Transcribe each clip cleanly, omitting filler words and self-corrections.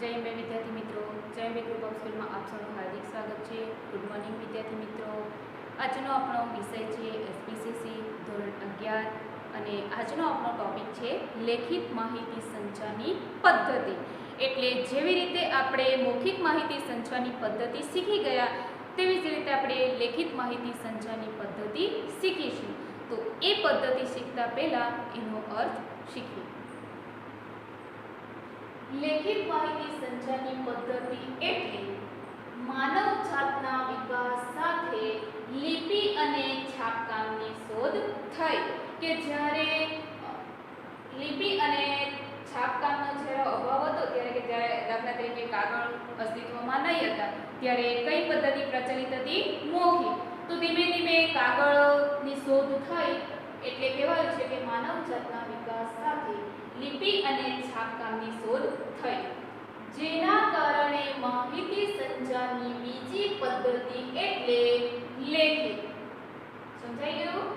जय अंबे विद्यार्थी मित्रों, जय अंबे ग्रुप ऑफ स्कूल में आप सबનું हार्दिक स्वागत है। गुड मॉर्निंग विद्यार्थी मित्रों। આજનો આપણો વિષય છે એસપીસીસી ધોરણ 11 અને આજનો આપણો ટોપિક છે લેખિત માહિતી સંચારની પદ્ધતિ। એટલે જેવી રીતે આપણે મૌખિક માહિતી સંચારની પદ્ધતિ શીખી ગયા તેવી જ રીતે આપણે લેખિત માહિતી સંચારની પદ્ધતિ શીખીશું। તો એ પદ્ધતિ શીખતા પહેલા એનો અર્થ શીખીએ। લેખિત માહિતી સંચારની પદ્ધતિ એટલે માનવ જાતના વિકાસ સાથે લિપિ અને છાપકામની શોધ થઈ કે જ્યારે લિપિ અને છાપકામનો જ્યારે અભાવ હતો ત્યારે કે જ્યારે દાખલા તરીકે કાગળ અસ્તિત્વમાં નહીં હતા ત્યારે કઈ પદ્ધતિ પ્રચલિત હતી? મૌખિક। તો ધીમે ધીમે કાગળની શોધ થઈ એટલે કહેવાયું છે કે માનવ જાતના વિકાસ સાથે લિપિ અને છાપકામની શોધ થઈ જેના કારણે માહિતી સંચારની બીજી પદ્ધતિ એટલે લેખિત। સમજાઈ ગયું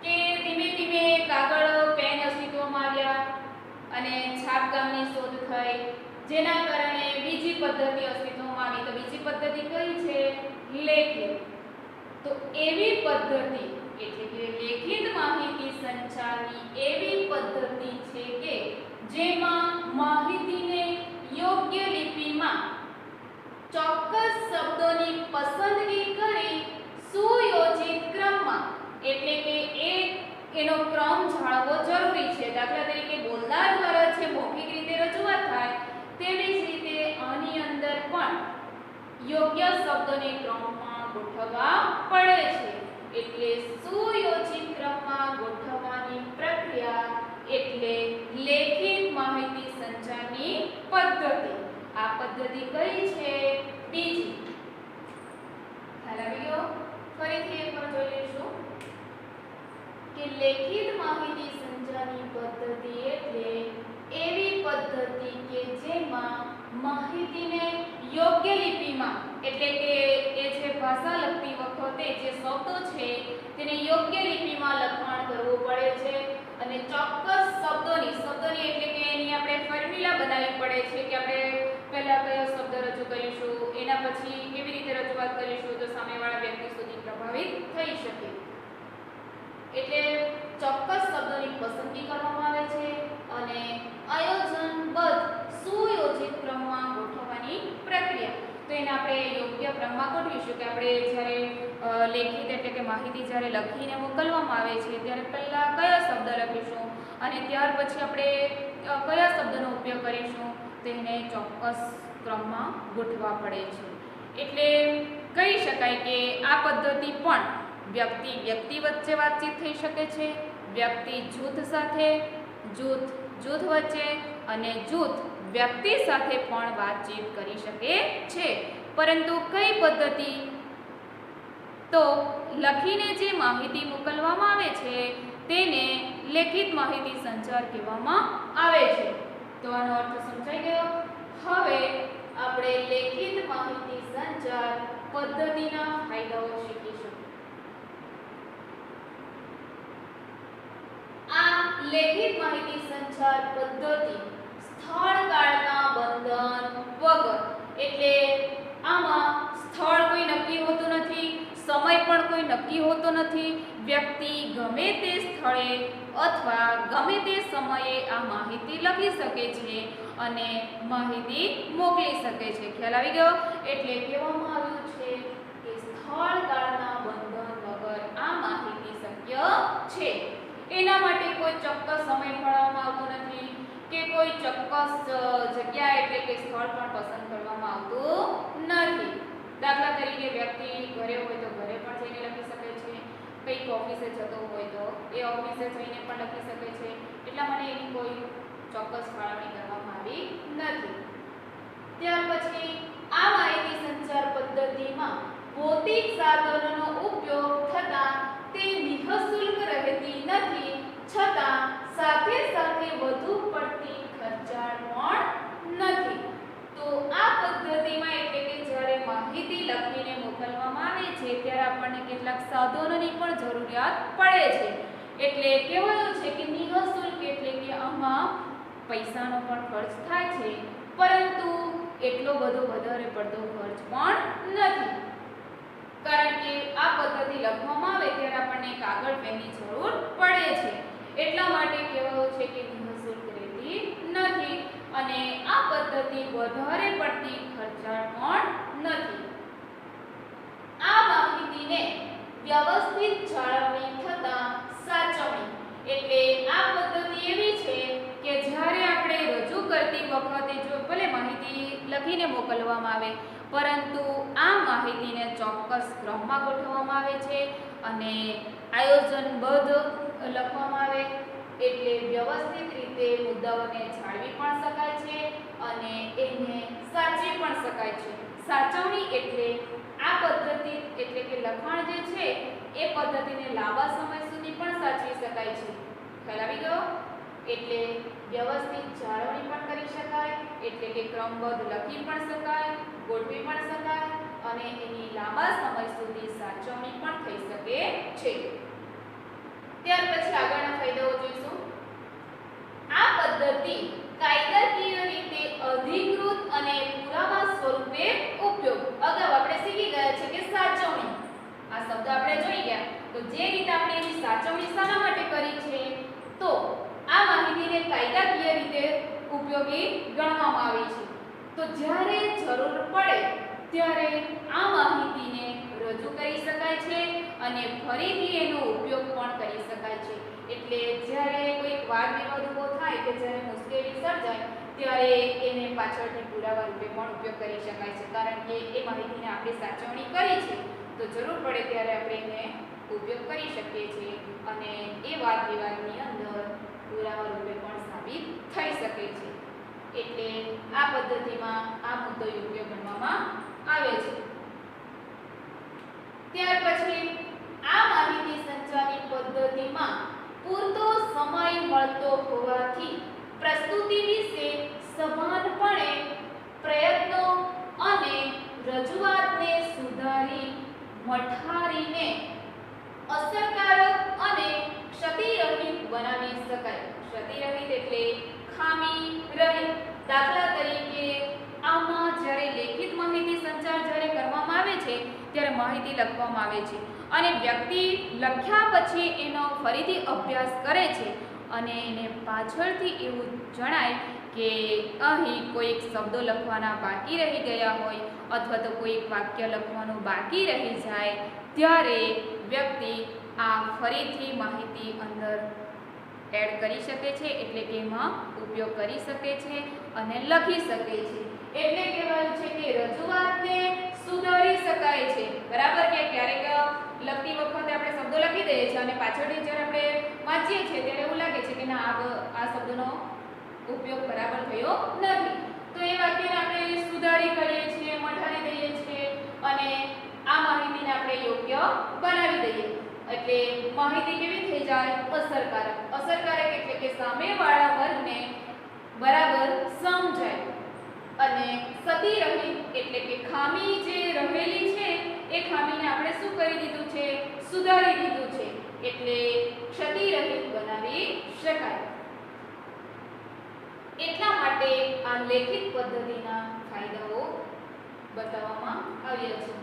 કે ધીમે ધીમે કાગળ પેન અસ્તિત્વમાં આવ્યા અને છાપકામની શોધ થઈ જેના કારણે બીજી પદ્ધતિ અસ્તિત્વમાં આવી। તો બીજી પદ્ધતિ કઈ છે? લેખિત। તો એવી પદ્ધતિ એટલે કે લેખિત માહિતી સંચારની એવી પદ્ધતિ છે કે જેમાં માહિતીને યોગ્ય લિપિમાં ચોક્કસ શબ્દોની પસંદગી કરી સુયોજિત ક્રમમાં એટલે કે એનો ક્રમ જાળવવો જરૂરી છે। દાખલા તરીકે બોલનાર દ્વારા છે મૌખિક રીતે રજૂઆત થાય તેવી જ રીતે આની અંદર પણ યોગ્ય શબ્દોને ક્રમમાં ગોઠવવા પડે છે એટલે સુયોજિત ક્રમમાં ગોઠવવાની પ્રક્રિયા એટલે લેખિત માહિતી સંચારની પદ્ધતિ। આ પદ્ધતિ કઈ છે? બીજી। ખ્યાલ આવી ગયો? ફરીથી એકવાર જોઈ લઈશું કે લેખિત માહિતી સંચારની પદ્ધતિ એટલે એવી પદ્ધતિ કે જેમાં માહિતીને યોગ્ય લિપિમાં એટલે કે એ જે ભાષા લખતી વખતે જે શબ્દો છે તેને યોગ્ય લિપિમાં લખાણ કરવું પડે છે અને ચોક્કસ શબ્દોની એટલે કે એની આપણે ફોર્મ્યુલા બનાવવી પડે છે કે આપણે પહેલા કયો શબ્દ રજૂ કરીશું એના પછી કેવી રીતે રજૂઆત કરીશું તો સામેવાળા વ્યક્તિ સુધી પ્રભાવિત થઈ શકે એટલે ચોક્કસ શબ્દોની પસંદગી કરવામાં આવે છે અને આયોજનબદ્ધ સુયોજિત ક્રમમાં ગોઠવવાની પ્રક્રિયા। તો એને આપણે યોગ્ય ક્રમમાં ગોઠવીશું કે આપણે જ્યારે લેખિત એટલે કે માહિતી જ્યારે લખીને મોકલવામાં આવે છે ત્યારે પહેલા કયો શબ્દ લખીશું અને ત્યાર પછી આપણે કયા શબ્દનો ઉપયોગ કરીશું તેને ચોક્કસ ક્રમમાં ગોઠવવા પડે છે। એટલે કહી શકાય કે આ પદ્ધતિ પણ વ્યક્તિ વચ્ચે વાતચીત થઈ શકે છે, વ્યક્તિ જૂથ સાથે, જૂથ વચ્ચે અને જૂથ વ્યક્તિ સાથે પણ વાતચીત કરી શકે છે। પરંતુ કઈ પદ્ધતિ? તો લખીને જે માહિતી મોકલવામાં આવે છે તેને લેખિત માહિતી સંચાર કહેવામાં આવે છે। તો આનો અર્થ સમજાઈ ગયો? હવે આપણે લેખિત માહિતી સંચાર પદ્ધતિના ફાયદાઓ શીખીશું। આ લેખિત માહિતી સંચાર પદ્ધતિ સ્થળ કાળના બંધન વગર એટલે આમાં સ્થળ કોઈ નક્કી હોતું નથી, સમય પણ કોઈ નક્કી હોતો નથી, વ્યક્તિ ગમે તે સ્થળે અથવા ગમે તે સમયે આ માહિતી લખી શકે છે અને માહિતી મોકલી શકે છે। ખ્યાલ આવી ગયો? એટલે કહેવામાં આવ્યું છે કે સ્થળ કાળના બંધન વગર આ માહિતી શક્ય છે। એના માટે કોઈ ચોક્કસ સમય ફાળવવામાં આવતો નથી કે કોઈ ચોક્કસ જગ્યા એટલે કે સ્થળ પણ પસંદ કરવામાં આવતું નથી। દાખલા તરીકે વ્યક્તિ ઘરે હોય તો ઘરે પણ જઈને લખી શકે છે, કંઈક ઓફિસે જતો હોય તો એ ઓફિસે જઈને પણ લખી શકે છે। એટલા માટે એની કોઈ ચોક્કસ ફાળવણી કરવામાં આવી નથી। ત્યાર પછી આ માહિતી સંચાર પદ્ધતિમાં ભૌતિક સાધનોનો ઉપયોગ થતાં તે નિઃશુલ્ક રહેતી નથી છતાં સાથે સાથે વધુ પડતી ખર્ચાળ પણ નથી। તો આ પદ્ધતિમાં એટલે કે જ્યારે માહિતી લખીને મોકલવામાં આવે છે ત્યારે આપણને કેટલાક સાધનોની પણ જરૂરિયાત પડે છે એટલે કહેવાયું છે કે નિઃશુલ્ક એટલે કે આમાં પૈસાનો પણ ખર્ચ થાય છે પરંતુ એટલો બધો વધારે પડતો ખર્ચ પણ નથી, કારણ કે આ પદ્ધતિ લખવામાં આવે ત્યારે આપણને કાગળ પેનની જરૂર પડે છે, એટલા માટે કહેવાયું છે કે નિઃશુલ્ક રહેતી નથી અને આ પદ્ધતિ વધારે પડતી ખર્ચાળ પણ નથી. આ માહિતીને વ્યવસ્થિત જાળવણી થતા સાચવણી, એટલે આ પદ્ધતિ એવી છે કે જ્યારે આપણે રજૂ કરતી વખતે જો ભલે માહિતી લખીને મોકલવામાં આવે, પરંતુ આ માહિતીને ચોક્કસ ક્રમમાં ગોઠવવામાં આવે છે અને આયોજનબદ્ધ લખવામાં આવે, એટલે વ્યવસ્થિત રીતે મુદ્દાઓને જાળવી પણ શકાય છે અને એને સાચવી પણ શકાય છે. સાચવણી એટલે આ પદ્ધતિ એટલે કે લખાણ જે છે એ પદ્ધતિને લાંબા સમય સુધી પણ સાચવી શકાય છે. ખ્યાલ આવી ગયો? એટલે વ્યવસ્થિત જાળવણી પણ કરી શકાય, એટલે કે ક્રમબદ્ધ લખી પણ શકાય, ગોઠવી પણ શકાય અને એની લાંબા સમય સુધી સાચવણી પણ થઈ શકે છે. ત્યાર પછી આગળના ફાયદાઓ જોઈશું. આ પદ્ધતિ કાયદાકીય રીતે અધિકૃત અને પુરાવા સ્વરૂપે ઉપયોગ. અગાઉ આપણે શીખી ગયા છે કે સાચવણી, આ શબ્દ આપણે જોઈ ગયા, તો જે રીતે આપણે એની સાચવણી શાના માટે કરી છે, તો આ માહિતીને કાયદાકીય રીતે ઉપયોગી ગણવામાં આવી છે. તો જ્યારે જરૂર પડે ત્યારે આ માહિતીને રજૂ કરી શકાય છે અને ફરીથી એનો ઉપયોગ પણ કરી શકાય છે. એટલે જ્યારે કોઈ વાદ વિવાદ ઊભો થાય કે જ્યારે મુશ્કેલી સર્જાય ત્યારે એને પાછળથી પુરાવા રૂપે પણ ઉપયોગ કરી શકાય છે, કારણ કે એ માહિતીને આપણે સાચવણી કરી છે તો જરૂર પડે ત્યારે આપણે એને ઉપયોગ કરી શકીએ છીએ અને એ વાદ વિવાદની અંદર પુરાવા રૂપે પણ સાબિત થઈ શકે છે. એટલે આ પદ્ધતિમાં આ મુદ્દો યોગ્ય ગણવામાં આવે છે. ત્યાર પછી આ માહિતી સંચારની પદ્ધતિમાં પૂરતો સમય મળતો હોવાથી પ્રસ્તુતિ વિશે સભાનપણે પ્રયત્નો અને રજૂઆતને સુધારી મઠારીને અસરકારક અને ક્ષતિરહિત બનાવી શકાય. ક્ષતિરહિત એટલે ખામી રહિત. દાખલા તરીકે આમાં જ્યારે લેખિત માહિતી સંચાર જ્યારે કરવામાં આવે છે ત્યારે માહિતી લખવામાં આવે છે અને વ્યક્તિ લખ્યા પછી એનો ફરીથી અભ્યાસ કરે છે અને એને પાછળથી એવું જણાય કે અહીં કોઈક શબ્દો લખવાના બાકી રહી ગયા હોય અથવા તો કોઈક વાક્ય લખવાનું બાકી રહી જાય ત્યારે વ્યક્તિ આ ફરીથી માહિતી અંદર એડ કરી શકે છે, એટલે કે એમાં ઉપયોગ કરી શકે છે અને લખી શકે છે. એટલે કહેવાયું છે કે રજૂઆતને સુધારી શકાય છે. બરાબર કે ક્યારેક લખતી વખતે આપણે શબ્દો લખી દઈએ છીએ અને પાછળથી જ્યારે આપણે વાંચીએ છીએ ત્યારે એવું લાગે છે કે ના આ શબ્દનો ઉપયોગ બરાબર થયો નથી, તો એ વાક્યને આપણે સુધારી કરીએ છીએ, મઠારી દઈએ છીએ અને આ માહિતીને આપણે યોગ્ય બનાવી દઈએ. એટલે માહિતી કેવી થઈ જાય? અસરકારક. અસરકારક એટલે કે સામેવાળા વર્ગને બરાબર સમજાય અને ક્ષતિરહિત એટલે કે ખામી જે રહેલી છે એ ખામીને આપણે શું કરી દીધું છે? સુધારી દીધું છે, એટલે ક્ષતિરહિત બનાવી શકાય. એટલા માટે આ લેખિત પદ્ધતિના ફાયદાઓ બતાવવામાં આવ્યા છે.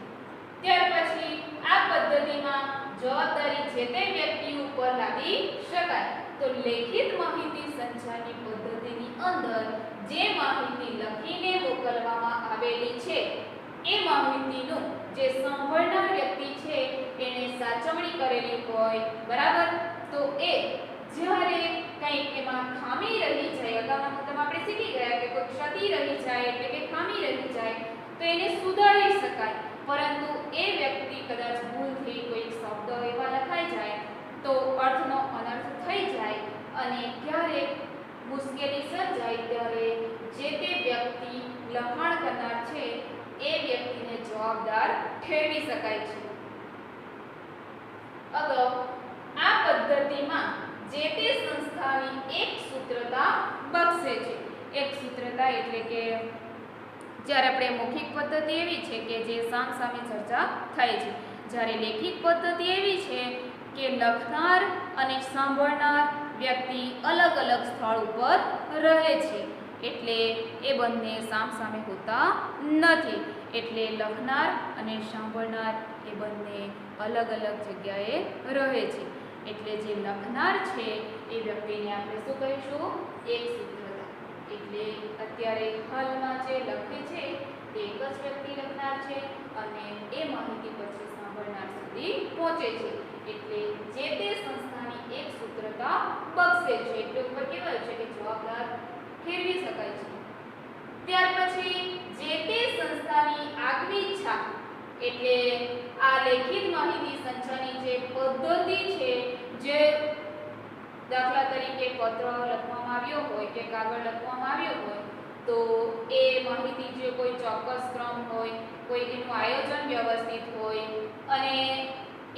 ત્યાર પછી આ પદ્ધતિમાં જવાબદારી જે તે વ્યક્તિ ઉપર લાદી શકાય. તો લેખિત માહિતી સંચારની પદ્ધતિની અંદર જે માહિતી લખીને મોકલવામાં આવેલી છે એ માહિતીનું જે સાંભળનાર વ્યક્તિ છે એને સાચવણી કરેલી હોય, બરાબર, તો એ જ્યારે કંઈક એમાં ખામી રહી જાય, અગાઉના મુદ્દામાં આપણે શીખી ગયા કે કોઈ ક્ષતિ રહી જાય એટલે કે ખામી રહી જાય તો એને સુધારી શકાય. પરંતુ એ વ્યક્તિ કદાચ ભૂલથી કોઈ શબ્દ એવા લખાઈ જાય તો અર્થનો અનર્થ થઈ જાય અને ક્યારેક મુશ્કેલી સર્જાય ત્યારે જે તે વ્યક્તિ લખાણ કરનાર છે એ વ્યક્તિને જવાબદાર ઠેરવી શકાય છે. અગાઉ આ પદ્ધતિમાં જે તે સંસ્થાની એક સૂત્રતા બક્ષે છે. એક સૂત્રતા એટલે કે જ્યારે આપણે મૌખિક પદ્ધતિ એવી છે કે જે સામસામે ચર્ચા થાય છે, જ્યારે લેખિત પદ્ધતિ એવી છે કે લખનાર અને સાંભળનાર વ્યક્તિ અલગ અલગ સ્થળ ઉપર રહે છે એટલે એ બંને સામસામે હોતા નથી. એટલે લખનાર અને સાંભળનાર એ બંને અલગ અલગ જગ્યાએ રહે છે. એટલે જે લખનાર છે એ વ્યક્તિને આપણે શું કહીશું? એક સૂત્રધાર. એટલે અત્યારે હાલમાં જે લખે છે તે એક જ વ્યક્તિ લખનાર છે અને એ માહિતી પછી સાંભળનાર સુધી પહોંચે છે. એટલે જે તે સંસ્થાની એક સૂત્રતા બક્ષે છે. એટલે ઉપર કહેવાય છે કે જવાબદાર ફેરવી શકાય છે. ત્યાર પછી જે તે સંસ્થાની આગવી છાપ, એટલે આ લેખિત માહિતી સંચારની જે પદ્ધતિ છે, જે દાખલા તરીકે પત્ર લખવામાં આવ્યો હોય કે કાગળ લખવામાં આવ્યો હોય તો એ માહિતી જે કોઈ ચોક્કસ ક્રમ હોય, કોઈ એનું આયોજન વ્યવસ્થિત હોય અને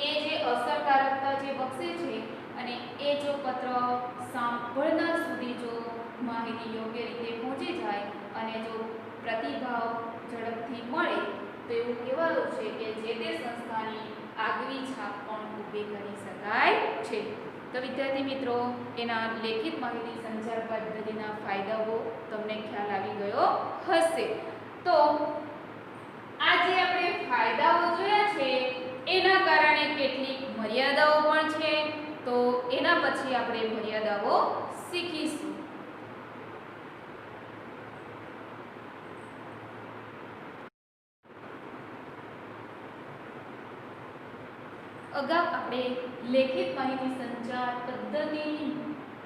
એ જે અસરકારકતા જે બક્ષે છે અને એ જો પત્ર સાંભળનાર સુધી જો માહિતી યોગ્ય રીતે પહોંચી જાય અને જો પ્રતિભાવ ઝડપથી મળે તો એવું કહેવાયું છે કે જે તે સંસ્થાની આગવી છાપ પણ ઊભી કરી શકાય છે. તો વિદ્યાર્થી મિત્રો, એના લેખિત માહિતી સંચાર પદ્ધતિના ફાયદાઓ તમને ખ્યાલ આવી ગયો હશે. તો આ જે આપણે ફાયદાઓ જોયા છે એના કારણે કેટલીક મર્યાદાઓ પણ છે. તો એના પછી આપણે મર્યાદાઓ શીખીશું. અગાઉ આપણે લેખિત માહિતી સંચાર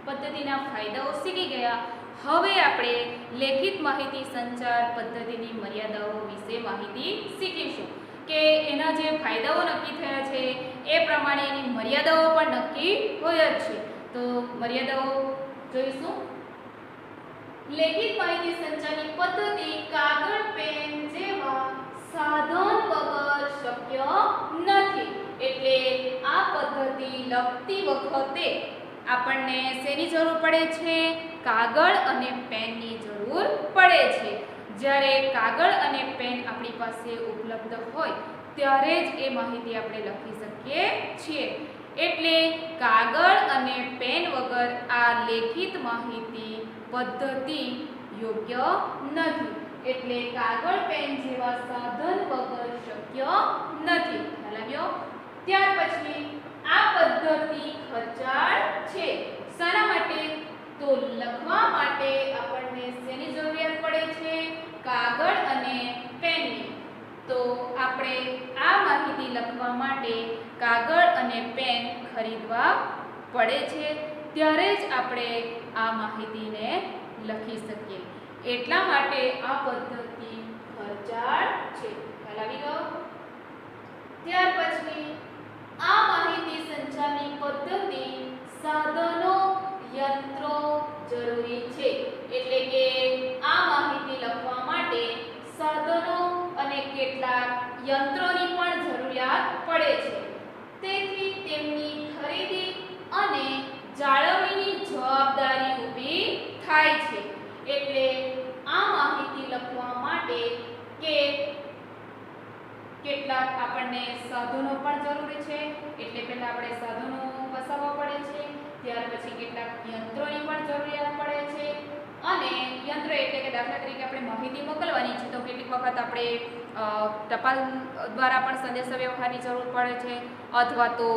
પદ્ધતિના ફાયદાઓ શીખી ગયા. હવે આપણે લેખિત માહિતી સંચાર પદ્ધતિની મર્યાદાઓ વિશે માહિતી શીખીશું કે એના જે ફાયદાઓ નક્કી થયા છે એ પ્રમાણે એની મર્યાદાઓ પણ નક્કી હોય જ છે. તો મર્યાદાઓ જોઈશું. લેખિત માહિતી સંચારની પદ્ધતિ કાગળ પેન જેવા સાધન વગર શક્ય નથી. એટલે આ પદ્ધતિ લખતી વખતે આપણને શેની જરૂર પડે છે? કાગળ અને પેનની જરૂર પડે છે. જ્યારે કાગળ અને પેન આપણી પાસે ઉપલબ્ધ હોય ત્યારે જ એ માહિતી આપણે લખી શકીએ છીએ. એટલે કાગળ અને પેન વગર આ લેખિત માહિતી પદ્ધતિ યોગ્ય નથી. એટલે કાગળ પેન જેવા સાધન વગર શક્ય નથી. ખ્યાલ આવ્યો? ત્યાર પછી આ પદ્ધતિ ખર્ચાળ છે. શાના માટે? તો લખવા માટે આપણને શેની જરૂરિયાત પડે છે? કાગળ અને પેનની. તો આપણે આ માહિતી લખવા માટે કાગળ અને પેન ખરીદવા પડે છે. ત્યારે જ આપણે આ માહિતીને લખી શકીએ. એટલા માટે આ પદ્ધતિ ખર્ચાળ છે. ખ્યાલ આવી ગયો? ત્યાર પછી આ માહિતી સંચારની પદ્ધતિ સાધનો, યંત્રો જરૂરી છે. એટલે કે આ માહિતી લખવા માટે સાધનો અને કેટલાક યંત્રોની પણ જરૂરિયાત પડે છે. તેથી તેમની ખરીદી અને જાળવણીની જવાબદારી ઊભી થાય છે. એટલે આ માહિતી લખવા માટે કેટલાક આપણને સાધનો પણ જરૂરી છે. એટલે પહેલા આપણે સાધનો વસાવવા પડે છે. ત્યાર પછી કેટલાક યંત્રોની પણ જરૂરિયાત પડે છે. અને યંત્ર એટલે કે દાખલા તરીકે આપણે માહિતી મોકલવાની છે તો કેટલીક વખત આપણે ટપાલ દ્વારા પણ સંદેશાવ્યવહારની જરૂર પડે છે અથવા તો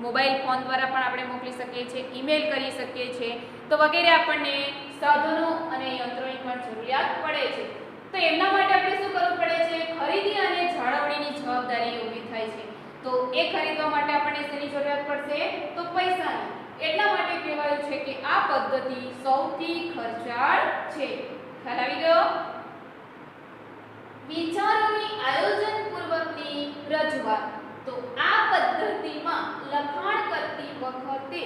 મોબાઈલ ફોન દ્વારા પણ આપણે મોકલી શકીએ છીએ, ઈમેલ કરી શકીએ છીએ. તો વગેરે આપણને સાધનો અને યંત્રોની પણ જરૂરિયાત પડે છે. તો એમના માટે આપણે શું કરવું પડે છે? ખરીદી અને જાળવણીની જવાબદારી ઊભી થાય છે. તો એ ખરીદવા માટે આપણને શેની જરૂરિયાત પડશે? તો પૈસાની. એટલા માટે કહેવાયું છે કે આ પદ્ધતિ સૌથી ખર્ચાળ છે. ખ્યાલ આવી ગયો? વિચારોની આયોજનપૂર્વકની રજૂઆત. તો આ પદ્ધતિમાં લખાણ કરતી વખતે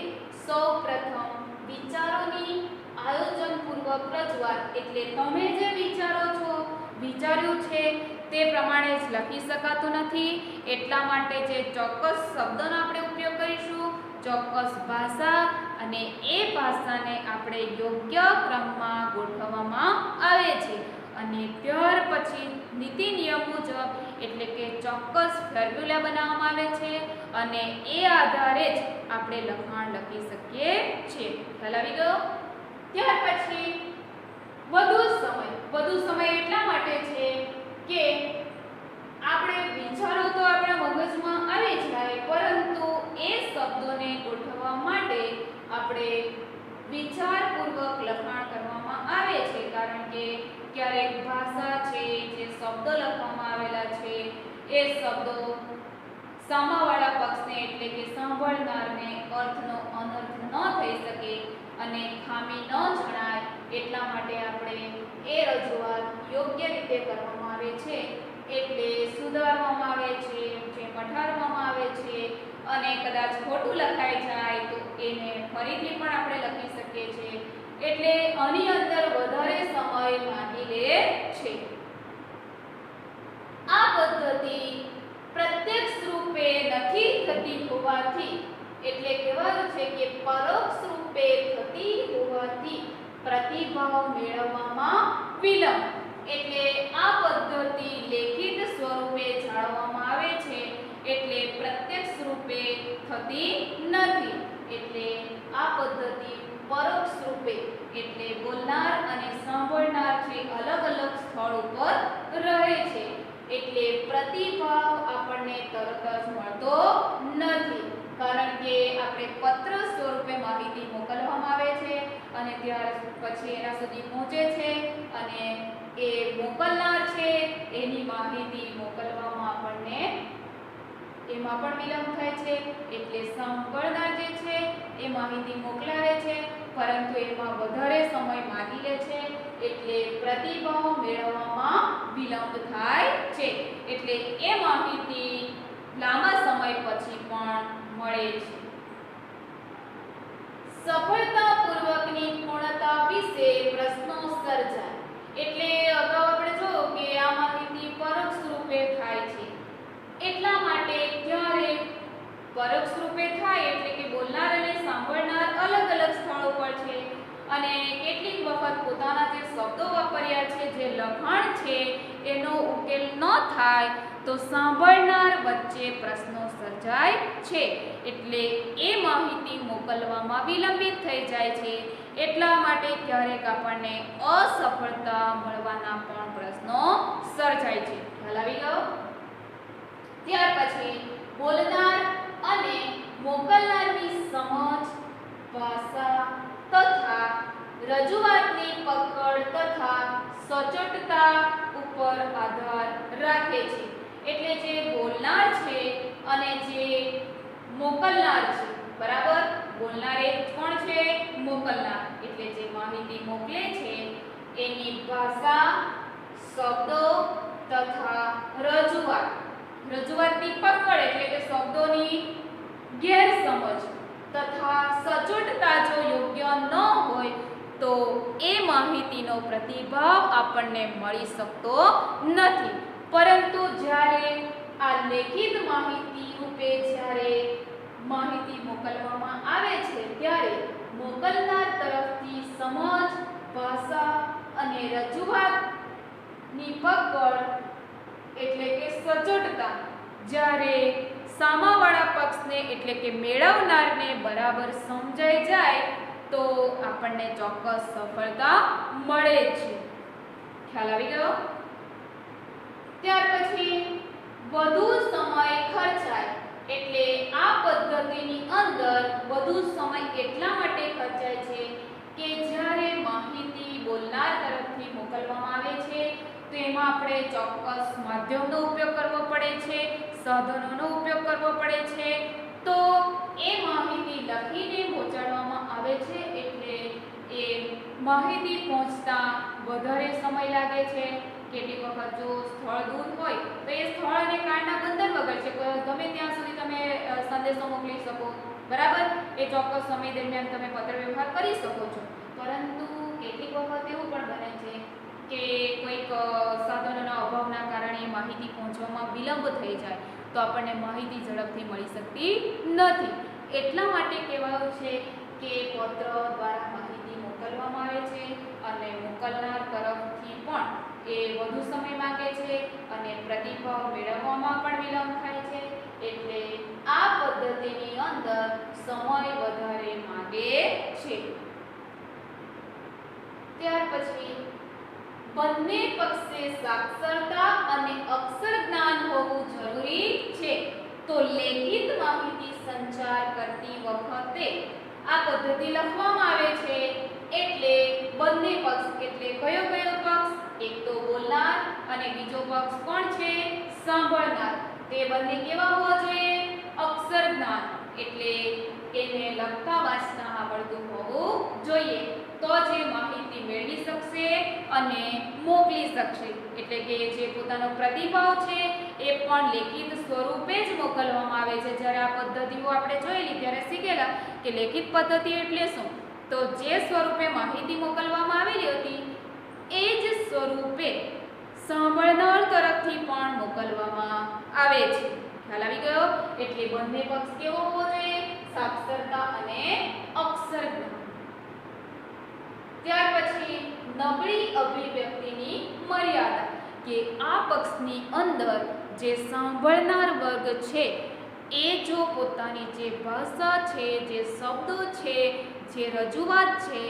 સૌપ્રથમ વિચારોની આયોજનપૂર્વક રજૂઆત એટલે તમે જે વિચારો છો, વિચાર્યું છે તે પ્રમાણે જ લખી શકાતું નથી. એટલા માટે જે ચોક્કસ શબ્દોનો આપણે ઉપયોગ કરીશું, ચોક્કસ ભાષા, અને એ ભાષાને આપણે યોગ્ય ક્રમમાં ગોઠવવામાં આવે છે. અને ત્યાર પછી નીતિ નિયમ મુજબ એટલે કે ચોક્કસ ફોર્મ્યુલા બનાવવામાં આવે છે અને એ આધારે જ આપણે લખાણ લખી શકીએ છીએ. ખ્યાલ આવી ગયો? ત્યાર પછી વધુ એ શબ્દો સામાવાળા પક્ષને એટલે કે સાંભળનારને અર્થનો અનર્થ ન થઈ શકે અને ખામી ન જણાય એટલા માટે આપણે એ રજૂઆત યોગ્ય રીતે કરવામાં આવે છે એટલે સુધારવામાં આવે છે, જે મઢાડવામાં આવે છે અને કદાચ ખોટું લખાઈ જાય તો એને ફરીથી પણ આપણે લખી શકીએ છીએ એટલે આની અંદર વધારે સમય માંગી લે છે. આ પદ્ધતિ પ્રત્યક્ષ રૂપે નથી થતી હોવાથી એટલે કહેવાયું છે કે પરોક્ષ રૂપે થતી હોવાથી પ્રતિભાવ મેળવવામાં વિલંબ એટલે આ પદ્ધતિ લેખિત સ્વરૂપે જાળવવામાં આવે છે એટલે પ્રત્યક્ષ રૂપે થતી નથી એટલે આ પદ્ધતિ પરોક્ષ રૂપે એટલે બોલનાર અને સાંભળનાર જે અલગ અલગ સ્થળ ઉપર રહે છે એટલે પ્રતિભાવ આપણને તરત જ મળતો નથી કારણ કે આપણે પત્ર સ્વરૂપે માહિતી મોકલવામાં આવે છે અને ત્યાર પછી એના સુધી પહોંચે છે અને એ મોકલનાર છે એની માહિતી મોકલવામાં આપણને એમાં પણ વિલંબ થાય છે એટલે સાંભળનાર જે છે એ માહિતી મોકલાવે છે પરંતુ એમાં વધારે સમય માંગી લે છે એટલે પ્રતિભાવ મેળવવામાં વિલંબ થાય છે એટલે એ માહિતી લાંબા સમય પછી પણ મળે છે. સફળતાપૂર્વકની પૂર્ણતા વિશે પ્રશ્નો સર્જાય એટલે અગાઉ આપણે જોયું કે આ માહિતી પરોક્ષ રૂપે થાય છે એટલા માટે જ્યારે પરોક્ષ રૂપે થાય એટલે કે બોલનાર અને સાંભળનાર અલગ અલગ સ્થળો પર છે અને કેટલીક વખત પોતાના જે શબ્દો વાપર્યા છે જે લખાણ છે એનો ઉકેલ ન થાય તો સાંભળનાર વચ્ચે પ્રશ્નો સર્જાય છે એટલે એ માહિતી મોકલવામાં વિલંબિત થઈ જાય છે એટલા માટે ક્યારેક આપણને અસફળતા મળવાના પણ પ્રશ્નો સર્જાય છે. ખ્યાલ આવી ગયો? ત્યાર પછી બોલનાર અને મોકલનારની સમજ, ભાષા તથા રજૂઆતની પકડ તથા સચોટતા ઉપર આધાર રાખે છે એટલે જે બોલનાર છે અને જે મોકલનાર છે બરાબર બોલનાર એ કોણ છે? મોકલનાર એટલે જે માહિતી મોકલે છે એની ભાષા, શબ્દો તથા રજૂઆતની પકડ એટલે કે શબ્દોની ગેરસમજ તથા સચોટતા જો યોગ્ય ન હોય તો એ માહિતીનો પ્રતિભાવ આપણને મળી શકતો નથી પરંતુ જ્યારે આ લેખિત માહિતી રૂપે જ્યારે માહિતી મોકલવામાં આવે છે ત્યારે મોકલનાર તરફથી સમજ, ભાષા અને રજૂઆતની પકડ એટલે કે સચોટતા જ્યારે સામાવાળા પક્ષને એટલે કે મેળવનારને બરાબર સમજાઈ જાય તો આપણને ચોક્કસ સફળતા મળે છે. ખ્યાલ આવી ગયો? ત્યાર પછી વધુ સમય ખર્ચાય એટલે આ પદ્ધતિની અંદર વધુ સમય એટલા માટે ખર્ચાય છે કે જ્યારે માહિતી બોલનાર તરફથી મોકલવામાં આવે છે તો એમાં આપણે ચોક્કસ માધ્યમનો ઉપયોગ કરવો પડે છે, સાધનોનો ઉપયોગ કરવો પડે છે તો એ માહિતી લખીને પહોંચાડવામાં આવે છે એટલે એ માહિતી પહોંચતા વધારે સમય લાગે છે. કેટલીક વખત જો સ્થળ દૂર હોય તો એ સ્થળ અને કાળના બંધન વગર છે ગમે ત્યાં સુધી તમે સંદેશો મોકલી શકો બરાબર એ ચોક્કસ સમય દરમિયાન તમે પત્ર વ્યવહાર કરી શકો છો પરંતુ કેટલીક વખત એવું પણ બને છે કે કોઈક સાધનોના અભાવના કારણે માહિતી પહોંચવામાં વિલંબ થઈ જાય તો આપણને માહિતી ઝડપથી મળી શકતી નથી એટલા માટે કહેવાયું છે કે પત્ર દ્વારા માહિતી મોકલવામાં આવે છે અને મોકલનાર તરફથી પણ એ વધુ સમય માંગે છે અને પ્રતિભાવ મેળવવામાં પણ વિલંબ થાય છે એટલે આ પદ્ધતિની અંદર સમય વધારે માંગે છે. ત્યાર પછી બંને પક્ષે સાક્ષરતા અને અક્ષર જ્ઞાન હોવું જરૂરી છે તો લેખિત માહિતી સંચાર કરતી વખતે આ પદ્ધતિ લખવામાં આવે છે એટલે બંને પક્ષ એટલે કયો પક્ષ? એક તો બોલનાર અને બીજો પક્ષ કોણ છે? સાંભળનાર તે બંને કેવા હોવા જોઈએ? અક્ષર જ્ઞાન એટલે એને લખતા વાંચતા આવડતું હોવું જોઈએ, તો જે માહિતી મેળવી શકશે અને મોકલી શકશે, એટલે કે જે પોતાનો પ્રતિભાવ છે એ પણ લેખિત સ્વરૂપે જ મોકલવામાં આવે છે. જ્યારે આ પદ્ધતિઓ આપણે જોયેલી ત્યારે શીખેલા કે લેખિત પદ્ધતિ એટલે શું, તો જે સ્વરૂપે માહિતી મોકલવામાં આવેલી હતી એ જ સ્વરૂપે સાંભળનાર તરફથી પણ મોકલવામાં આવે છે. ખ્યાલ આવી ગયો? એટલે બંને પક્ષ કેવો હોવો જોઈએ? સાક્ષરતા અને અક્ષર જ્ઞાન. ત્યાર પછી નબળી અભિવ્યક્તિની મર્યાદા, કે આ પક્ષની અંદર જે સાંભળનાર વર્ગ છે એ જો પોતાની જે ભાષા છે, જે શબ્દો છે, જે રજૂઆત છે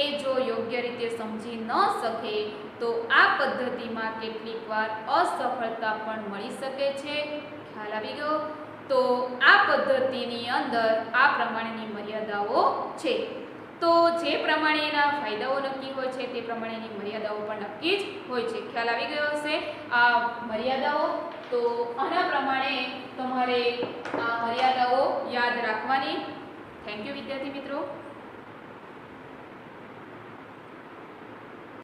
એ જો યોગ્ય રીતે સમજી ન શકે તો આ પદ્ધતિમાં કેટલીક વાર અસફળતા પણ મળી શકે છે. ખ્યાલ આવી ગયો? તો આ પદ્ધતિની અંદર આ પ્રમાણેની મર્યાદાઓ છે. તો જે પ્રમાણે એના ફાયદાઓ નક્કી હોય છે તે પ્રમાણેની મર્યાદાઓ પણ નક્કી જ હોય છે. ખ્યાલ આવી ગયો હશે આ મર્યાદાઓ? તો આના પ્રમાણે તમારે આ મર્યાદાઓ યાદ રાખવાની. થેન્ક યુ વિદ્યાર્થી મિત્રો.